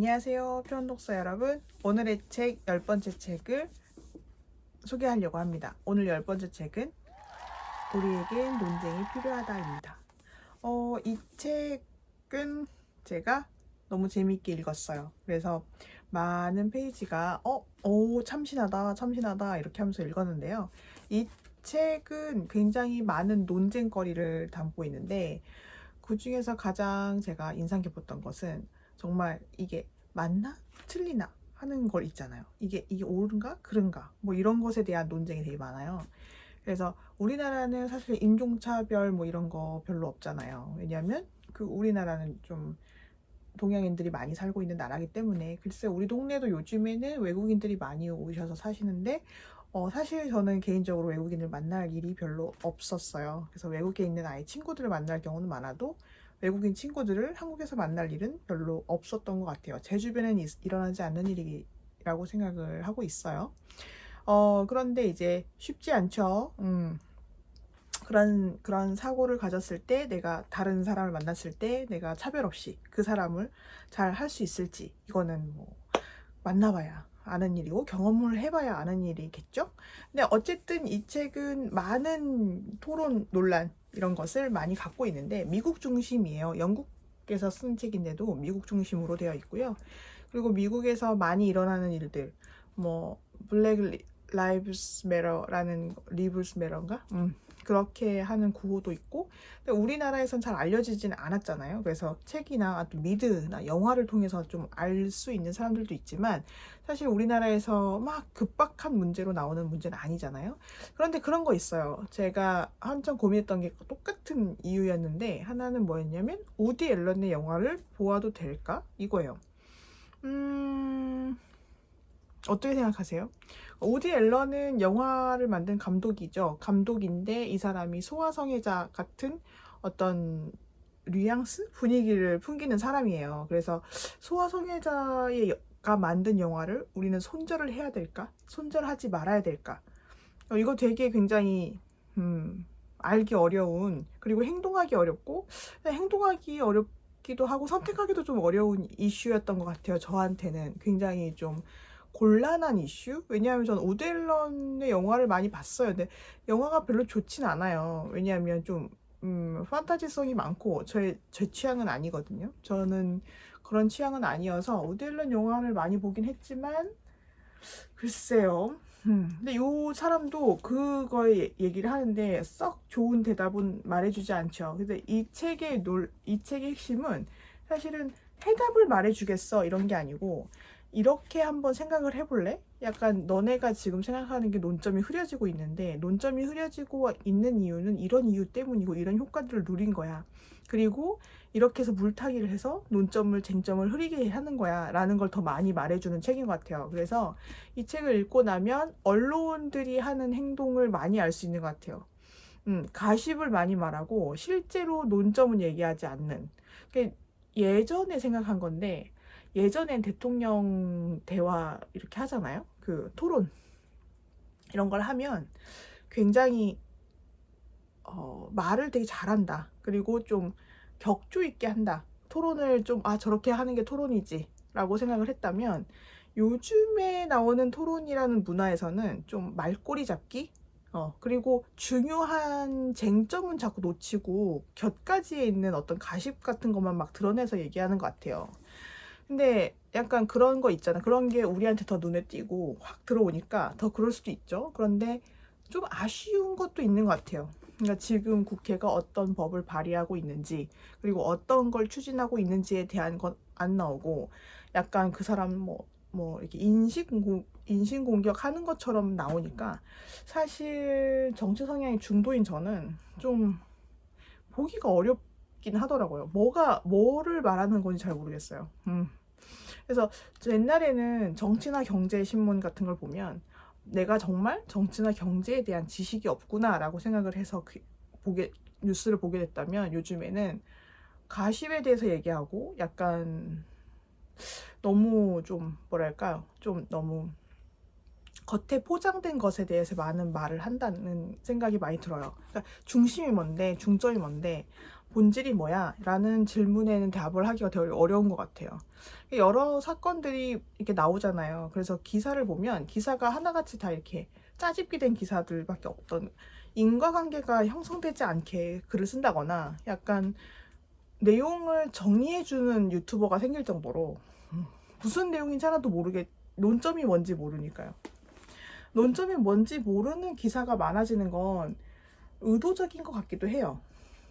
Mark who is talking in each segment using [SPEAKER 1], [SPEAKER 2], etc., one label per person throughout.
[SPEAKER 1] 안녕하세요, 표현독서 여러분. 오늘의 책 10번째 책을 소개하려고 합니다. 오늘 10번째 책은 우리에겐 논쟁이 필요하다입니다. 이 책은 제가 너무 재밌게 읽었어요. 그래서 많은 페이지가 참신하다 이렇게 하면서 읽었는데요. 이 책은 굉장히 많은 논쟁거리를 담고 있는데 그 중에서 가장 제가 인상 깊었던 것은 정말 이게 맞나? 틀리나? 하는 걸 있잖아요. 이게 옳은가? 그른가? 뭐 이런 것에 대한 논쟁이 되게 많아요. 그래서 우리나라는 사실 인종차별 뭐 이런 거 별로 없잖아요. 왜냐하면 우리나라는 좀 동양인들이 많이 살고 있는 나라기 때문에 글쎄 우리 동네도 요즘에는 외국인들이 많이 오셔서 사시는데 사실 저는 개인적으로 외국인을 만날 일이 별로 없었어요. 그래서 외국에 있는 아이 친구들을 만날 경우는 많아도 외국인 친구들을 한국에서 만날 일은 별로 없었던 것 같아요. 제 주변엔 일어나지 않는 일이라고 생각을 하고 있어요. 그런데 이제 쉽지 않죠. 그런 사고를 가졌을 때 내가 다른 사람을 만났을 때 내가 차별 없이 그 사람을 잘 할 수 있을지 이거는 뭐 만나봐야 아는 일이고 경험을 해봐야 아는 일이겠죠. 근데 어쨌든 이 책은 많은 토론 논란 이런 것을 많이 갖고 있는데 미국 중심이에요. 영국에서 쓴 책인데도 미국 중심으로 되어 있고요. 그리고 미국에서 많이 일어나는 일들 뭐 블랙 라이브스 매러라는 리브스 매러인가? 그렇게 하는 구호도 있고, 근데 우리나라에선 잘 알려지진 않았잖아요. 그래서 책이나 또 미드나 영화를 통해서 좀 알 수 있는 사람들도 있지만 사실 우리나라에서 막 급박한 문제로 나오는 문제는 아니잖아요. 그런데 그런 거 있어요. 제가 한참 고민했던 게 똑같은 이유였는데 하나는 뭐였냐면 우디 앨런의 영화를 보아도 될까? 이거예요. 어떻게 생각하세요? 우디 앨런은 영화를 만든 감독이죠. 감독인데 이 사람이 소아성애자 같은 어떤 뉘앙스? 분위기를 풍기는 사람이에요. 그래서 소아성애자가 만든 영화를 우리는 손절을 해야 될까? 손절하지 말아야 될까? 이거 되게 굉장히 알기 어려운, 그리고 행동하기 어렵고 행동하기 어렵기도 하고 선택하기도 좀 어려운 이슈였던 것 같아요. 저한테는 굉장히 좀 곤란한 이슈? 왜냐하면 저는 우디 앨런의 영화를 많이 봤어요. 근데 영화가 별로 좋진 않아요. 왜냐하면 좀 판타지성이 많고 제 취향은 아니거든요. 저는 그런 취향은 아니어서 우디 앨런 영화를 많이 보긴 했지만 글쎄요. 근데 요 사람도 그거에 얘기를 하는데 썩 좋은 대답은 말해주지 않죠. 근데 이 책의 핵심은 사실은 해답을 말해주겠어 이런 게 아니고 이렇게 한번 생각을 해볼래? 약간 너네가 지금 생각하는 게 논점이 흐려지고 있는데 논점이 흐려지고 있는 이유는 이런 이유 때문이고 이런 효과들을 누린 거야. 그리고 이렇게 해서 물타기를 해서 논점을 쟁점을 흐리게 하는 거야 라는 걸 더 많이 말해주는 책인 것 같아요. 그래서 이 책을 읽고 나면 언론들이 하는 행동을 많이 알 수 있는 것 같아요. 가십을 많이 말하고 실제로 논점은 얘기하지 않는. 예전에 생각한 건데 예전엔 대통령 대화 이렇게 하잖아요. 그 토론 이런 걸 하면 굉장히 말을 되게 잘한다. 그리고 좀 격조 있게 한다. 토론을 좀 저렇게 하는 게 토론이지 라고 생각을 했다면 요즘에 나오는 토론이라는 문화에서는 좀 말꼬리 잡기 그리고 중요한 쟁점은 자꾸 놓치고 곁가지에 있는 어떤 가십 같은 것만 막 드러내서 얘기하는 것 같아요. 근데 약간 그런 거 있잖아. 그런 게 우리한테 더 눈에 띄고 확 들어오니까 더 그럴 수도 있죠. 그런데 좀 아쉬운 것도 있는 것 같아요. 그러니까 지금 국회가 어떤 법을 발의하고 있는지 그리고 어떤 걸 추진하고 있는지에 대한 건 안 나오고 약간 그 사람 뭐 이렇게 인신공격 하는 것처럼 나오니까 사실 정치 성향이 중도인 저는 좀 보기가 어렵긴 하더라고요. 뭐를 말하는 건지 잘 모르겠어요. 그래서 저 옛날에는 정치나 경제 신문 같은 걸 보면 내가 정말 정치나 경제에 대한 지식이 없구나라고 생각을 해서 뉴스를 보게 됐다면 요즘에는 가십에 대해서 얘기하고 약간 너무 좀 뭐랄까요? 좀 너무 겉에 포장된 것에 대해서 많은 말을 한다는 생각이 많이 들어요. 그러니까 중심이 뭔데, 중점이 뭔데, 본질이 뭐야? 라는 질문에는 답을 하기가 되게 어려운 것 같아요. 여러 사건들이 이렇게 나오잖아요. 그래서 기사를 보면 기사가 하나같이 다 이렇게 짜집기 된 기사들밖에 없던, 인과관계가 형성되지 않게 글을 쓴다거나 약간 내용을 정리해주는 유튜버가 생길 정도로 무슨 내용인지 하나도 논점이 뭔지 모르니까요. 논점이 뭔지 모르는 기사가 많아지는 건 의도적인 것 같기도 해요.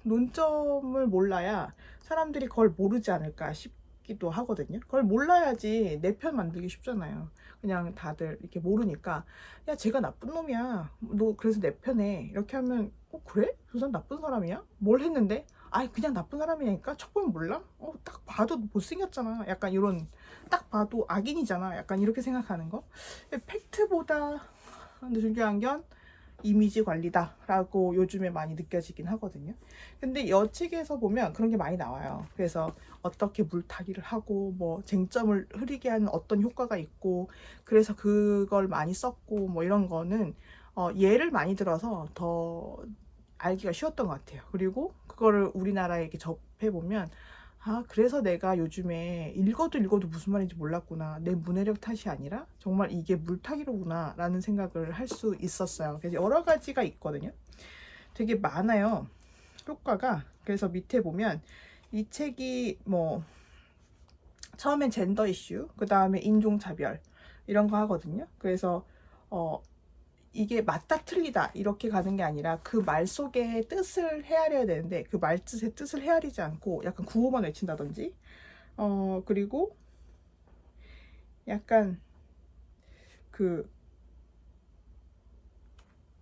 [SPEAKER 1] 논점을 몰라야 사람들이 그걸 모르지 않을까 싶기도 하거든요. 그걸 몰라야지 내 편 만들기 쉽잖아요. 그냥 다들 이렇게 모르니까, 야, 쟤가 나쁜 놈이야, 너 그래서 내 편에, 이렇게 하면 그래? 저 사람 나쁜 사람이야? 뭘 했는데? 아이, 그냥 나쁜 사람이니까 척 보면 몰라? 딱 봐도 못생겼잖아, 약간 이런, 딱 봐도 악인이잖아, 약간 이렇게 생각하는 거. 팩트보다 중요한 건 이미지 관리다라고 요즘에 많이 느껴지긴 하거든요. 근데 여측에서 보면 그런 게 많이 나와요. 그래서 어떻게 물타기를 하고 뭐 쟁점을 흐리게 하는 어떤 효과가 있고, 그래서 그걸 많이 썼고 뭐 이런 거는 예를 많이 들어서 더 알기가 쉬웠던 것 같아요. 그리고 그거를 우리나라에 이렇게 접해보면, 아, 그래서 내가 요즘에 읽어도 무슨 말인지 몰랐구나, 내 문해력 탓이 아니라 정말 이게 물타기로구나 라는 생각을 할 수 있었어요. 그래서 여러 가지가 있거든요. 되게 많아요, 효과가. 그래서 밑에 보면 이 책이 뭐 처음엔 젠더 이슈, 그 다음에 인종차별 이런 거 하거든요. 그래서 이게 맞다 틀리다 이렇게 가는 게 아니라 그 말 속의 뜻을 헤아려야 되는데, 그 말뜻의 뜻을 헤아리지 않고 약간 구호만 외친다든지, 그리고 약간 그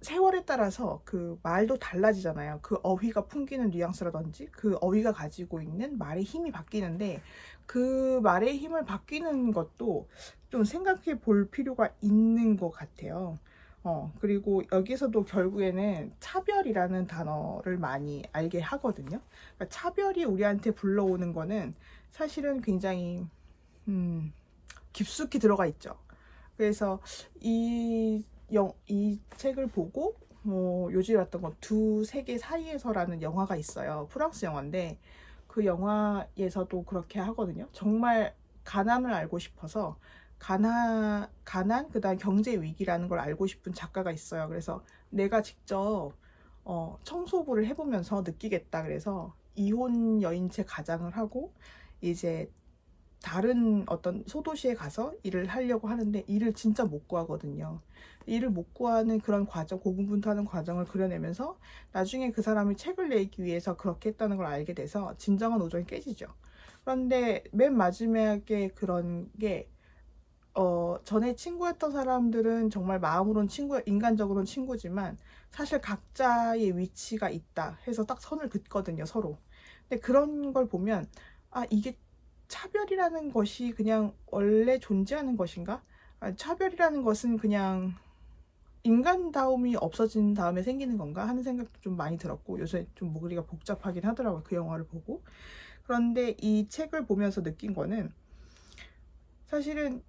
[SPEAKER 1] 세월에 따라서 그 말도 달라지잖아요. 그 어휘가 풍기는 뉘앙스라든지 그 어휘가 가지고 있는 말의 힘이 바뀌는데, 그 말의 힘을 바뀌는 것도 좀 생각해 볼 필요가 있는 것 같아요. 그리고 여기서도 결국에는 차별이라는 단어를 많이 알게 하거든요. 그러니까 차별이 우리한테 불러오는 거는 사실은 굉장히 깊숙이 들어가 있죠. 그래서 이 책을 보고 요즘에 봤던 건 두 세계 사이에서라는 영화가 있어요. 프랑스 영화인데 그 영화에서도 그렇게 하거든요. 정말 가난을 알고 싶어서 가난 그다음 경제 위기라는 걸 알고 싶은 작가가 있어요. 그래서 내가 직접 청소부를 해보면서 느끼겠다. 그래서 이혼 여인체 가장을 하고 이제 다른 어떤 소도시에 가서 일을 하려고 하는데 일을 진짜 못 구하거든요. 일을 못 구하는 그런 과정, 고군분투하는 과정을 그려내면서 나중에 그 사람이 책을 내기 위해서 그렇게 했다는 걸 알게 돼서 진정한 우정이 깨지죠. 그런데 맨 마지막에 그런 게, 전에 친구였던 사람들은 정말 마음으로는 인간적으로는 친구지만 사실 각자의 위치가 있다 해서 딱 선을 긋거든요, 서로. 근데 그런 걸 보면, 아, 이게 차별이라는 것이 그냥 원래 존재하는 것인가? 차별이라는 것은 그냥 인간다움이 없어진 다음에 생기는 건가 하는 생각도 좀 많이 들었고, 요새 좀 머리가 복잡하긴 하더라고요, 그 영화를 보고. 그런데 이 책을 보면서 느낀 거는, 사실은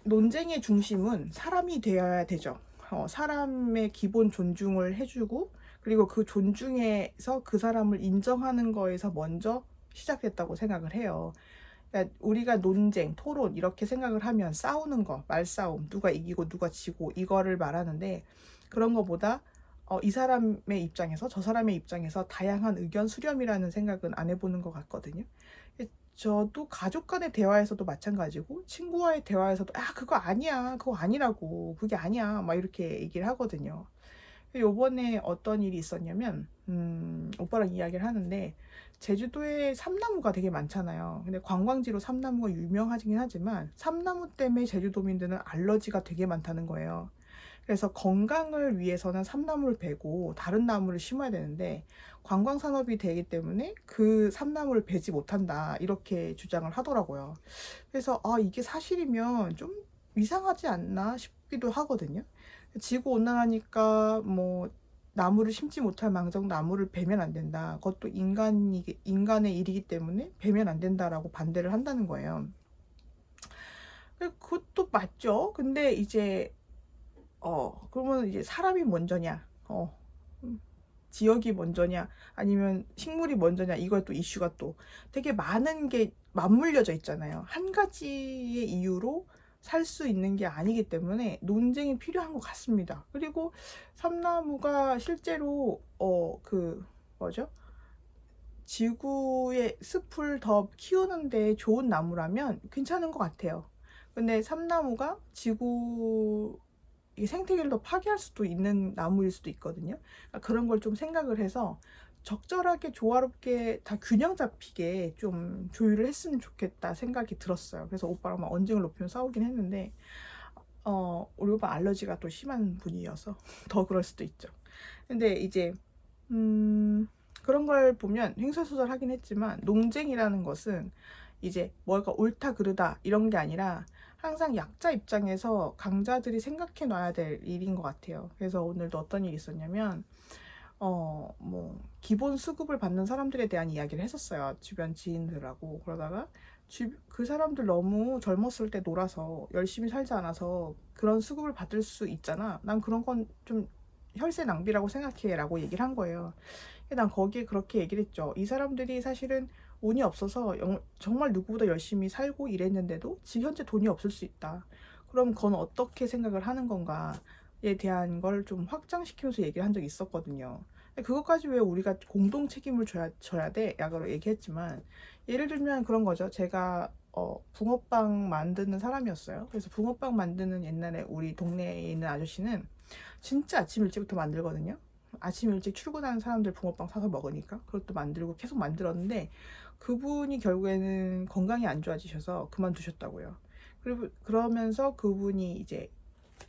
[SPEAKER 1] 논쟁의 중심은 사람이 되어야 되죠. 사람의 기본 존중을 해주고, 그리고 그 존중에서 그 사람을 인정하는 거에서 먼저 시작됐다고 생각을 해요. 그러니까 우리가 논쟁, 토론 이렇게 생각을 하면 싸우는 거, 말싸움, 누가 이기고 누가 지고 이거를 말하는데, 그런 거보다 이 사람의 입장에서 저 사람의 입장에서 다양한 의견 수렴이라는 생각은 안 해보는 것 같거든요. 저도 가족 간의 대화에서도 마찬가지고 친구와의 대화에서도, 아, 그거 아니야, 그거 아니라고, 그게 아니야, 막 이렇게 얘기를 하거든요. 요번에 어떤 일이 있었냐면, 오빠랑 이야기를 하는데, 제주도에 삼나무가 되게 많잖아요. 근데 관광지로 삼나무가 유명하긴 하지만 삼나무 때문에 제주도민들은 알러지가 되게 많다는 거예요. 그래서 건강을 위해서는 삼나무를 베고 다른 나무를 심어야 되는데, 관광 산업이 되기 때문에 그 삼나무를 베지 못한다, 이렇게 주장을 하더라고요. 그래서 이게 사실이면 좀 이상하지 않나 싶기도 하거든요. 지구 온난화니까 뭐 나무를 심지 못할 망정 나무를 베면 안 된다, 그것도 인간의 일이기 때문에 베면 안 된다라고 반대를 한다는 거예요. 그것도 맞죠. 근데 이제 그러면 이제 사람이 먼저냐? 지역이 먼저냐 아니면 식물이 먼저냐, 이거에 또 이슈가 또 되게 많은 게 맞물려져 있잖아요. 한 가지의 이유로 살 수 있는 게 아니기 때문에 논쟁이 필요한 것 같습니다. 그리고 삼나무가 실제로 그 뭐죠? 지구의 숲을 더 키우는데 좋은 나무라면 괜찮은 것 같아요. 근데 삼나무가 지구 이 생태계를 더 파괴할 수도 있는 나무일 수도 있거든요. 그러니까 그런 걸 좀 생각을 해서 적절하게 조화롭게 다 균형 잡히게 좀 조율을 했으면 좋겠다 생각이 들었어요. 그래서 오빠랑 막 언쟁을 높이며 싸우긴 했는데 우리 오빠 알러지가 또 심한 분이어서 더 그럴 수도 있죠. 근데 이제 그런 걸 보면 횡설수설하긴 했지만 논쟁이라는 것은 이제 뭐가 옳다 그르다 이런 게 아니라 항상 약자 입장에서 강자들이 생각해 놔야 될 일인 것 같아요. 그래서 오늘도 어떤 일이 있었냐면 뭐 기본 수급을 받는 사람들에 대한 이야기를 했었어요. 주변 지인들하고. 그러다가 그 사람들 너무 젊었을 때 놀아서 열심히 살지 않아서 그런 수급을 받을 수 있잖아. 난 그런 건 좀 혈세 낭비라고 생각해 라고 얘기를 한 거예요. 난 거기에 그렇게 얘기를 했죠. 이 사람들이 사실은 운이 없어서 정말 누구보다 열심히 살고 일했는데도 지금 현재 돈이 없을 수 있다. 그럼 그건 어떻게 생각을 하는 건가에 대한 걸 좀 확장시키면서 얘기를 한 적이 있었거든요. 그것까지 왜 우리가 공동 책임을 져야 돼? 약으로 얘기했지만, 예를 들면 그런 거죠. 제가 붕어빵 만드는 사람이었어요. 그래서 붕어빵 만드는 옛날에 우리 동네에 있는 아저씨는 진짜 아침 일찍부터 만들거든요. 아침 일찍 출근하는 사람들 붕어빵 사서 먹으니까 그것도 만들고 계속 만들었는데, 그분이 결국에는 건강이 안 좋아지셔서 그만두셨다고요. 그리고 그러면서 그분이 이제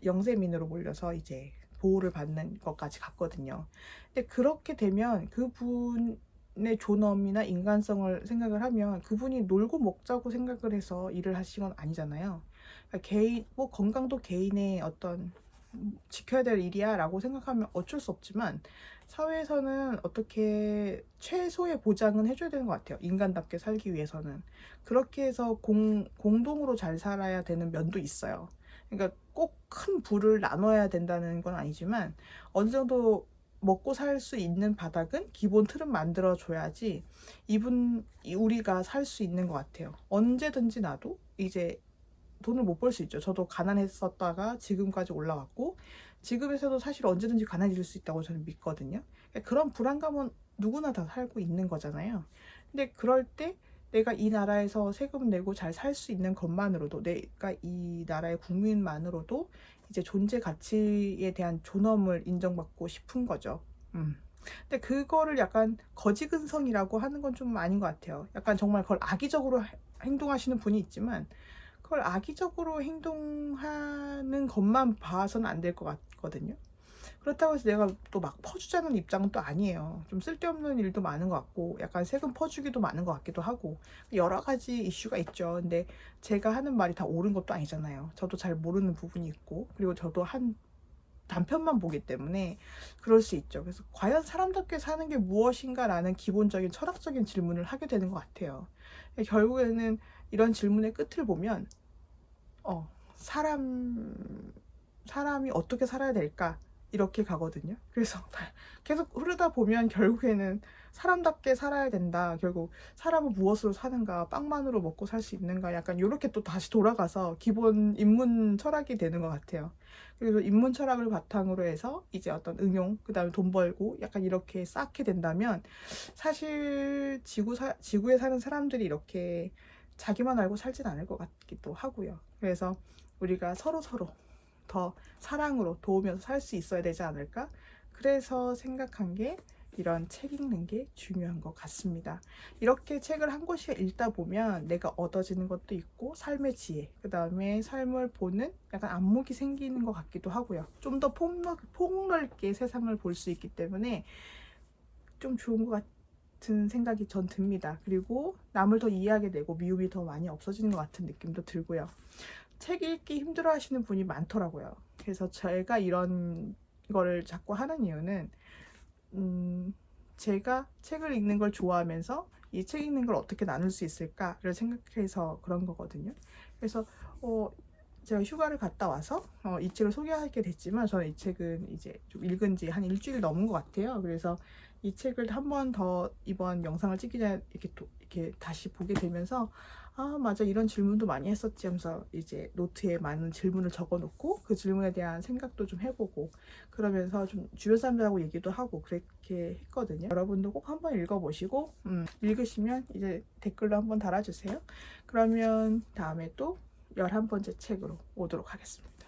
[SPEAKER 1] 영세민으로 몰려서 이제 보호를 받는 것까지 갔거든요. 근데 그렇게 되면 그분의 존엄이나 인간성을 생각을 하면 그분이 놀고 먹자고 생각을 해서 일을 하신 건 아니잖아요. 그러니까 개인, 뭐 건강도 개인의 어떤 지켜야 될 일이야 라고 생각하면 어쩔 수 없지만, 사회에서는 어떻게 최소의 보장은 해줘야 되는 것 같아요. 인간답게 살기 위해서는. 그렇게 해서 공동으로 잘 살아야 되는 면도 있어요. 그러니까 꼭 큰 부를 나눠야 된다는 건 아니지만, 어느 정도 먹고 살 수 있는 바닥은 기본 틀은 만들어 줘야지 우리가 살 수 있는 것 같아요. 언제든지 나도 이제 돈을 못 벌 수 있죠. 저도 가난했었다가 지금까지 올라왔고, 지금에서도 사실 언제든지 가난해질 수 있다고 저는 믿거든요. 그런 불안감은 누구나 다 살고 있는 거잖아요. 근데 그럴 때 내가 이 나라에서 세금 내고 잘 살 수 있는 것만으로도, 내가 이 나라의 국민만으로도 이제 존재 가치에 대한 존엄을 인정받고 싶은 거죠. 근데 그거를 약간 거지근성이라고 하는 건 좀 아닌 것 같아요. 약간 정말 그걸 악의적으로 행동하시는 분이 있지만, 그걸 악의적으로 행동하는 것만 봐서는 안 될 것 같거든요. 그렇다고 해서 내가 또 막 퍼주자는 입장은 또 아니에요. 좀 쓸데없는 일도 많은 것 같고, 약간 세금 퍼주기도 많은 것 같기도 하고, 여러 가지 이슈가 있죠. 근데 제가 하는 말이 다 옳은 것도 아니잖아요. 저도 잘 모르는 부분이 있고, 그리고 저도 한 단편만 보기 때문에 그럴 수 있죠. 그래서 과연 사람답게 사는 게 무엇인가라는 기본적인 철학적인 질문을 하게 되는 것 같아요. 결국에는 이런 질문의 끝을 보면 사람이 어떻게 살아야 될까? 이렇게 가거든요. 그래서 계속 흐르다 보면 결국에는 사람답게 살아야 된다. 결국 사람은 무엇으로 사는가? 빵만으로 먹고 살 수 있는가? 약간 이렇게 또 다시 돌아가서 기본 인문 철학이 되는 것 같아요. 그래서 인문 철학을 바탕으로 해서 이제 어떤 응용, 그 다음에 돈 벌고 약간 이렇게 쌓게 된다면, 사실 지구에 사는 사람들이 이렇게 자기만 알고 살진 않을 것 같기도 하고요. 그래서 우리가 서로 더 사랑으로 도우면서 살 수 있어야 되지 않을까? 그래서 생각한 게 이런 책 읽는 게 중요한 것 같습니다. 이렇게 책을 한 권씩 읽다 보면 내가 얻어지는 것도 있고, 삶의 지혜, 그 다음에 삶을 보는 약간 안목이 생기는 것 같기도 하고요. 좀 더 폭넓게 세상을 볼 수 있기 때문에 좀 좋은 것 같은 생각이 전 듭니다. 그리고 남을 더 이해하게 되고 미움이 더 많이 없어지는 것 같은 느낌도 들고요. 책 읽기 힘들어 하시는 분이 많더라고요. 그래서 제가 이런 거를 자꾸 하는 이유는, 제가 책을 읽는 걸 좋아하면서 이 책 읽는 걸 어떻게 나눌 수 있을까를 생각해서 그런 거거든요. 그래서 제가 휴가를 갔다 와서 이 책을 소개하게 됐지만 저는 이 책은 이제 좀 읽은 지 한 일주일 넘은 것 같아요. 그래서 이 책을 한 번 더 이번 영상을 찍기 전에 이렇게 다시 보게 되면서 아 맞아 이런 질문도 많이 했었지 하면서 이제 노트에 많은 질문을 적어 놓고 그 질문에 대한 생각도 좀 해보고 그러면서 좀 주변 사람들하고 얘기도 하고 그렇게 했거든요. 여러분도 꼭 한번 읽어보시고 읽으시면 이제 댓글로 한번 달아주세요. 그러면 다음에 또 11번째 책으로 오도록 하겠습니다.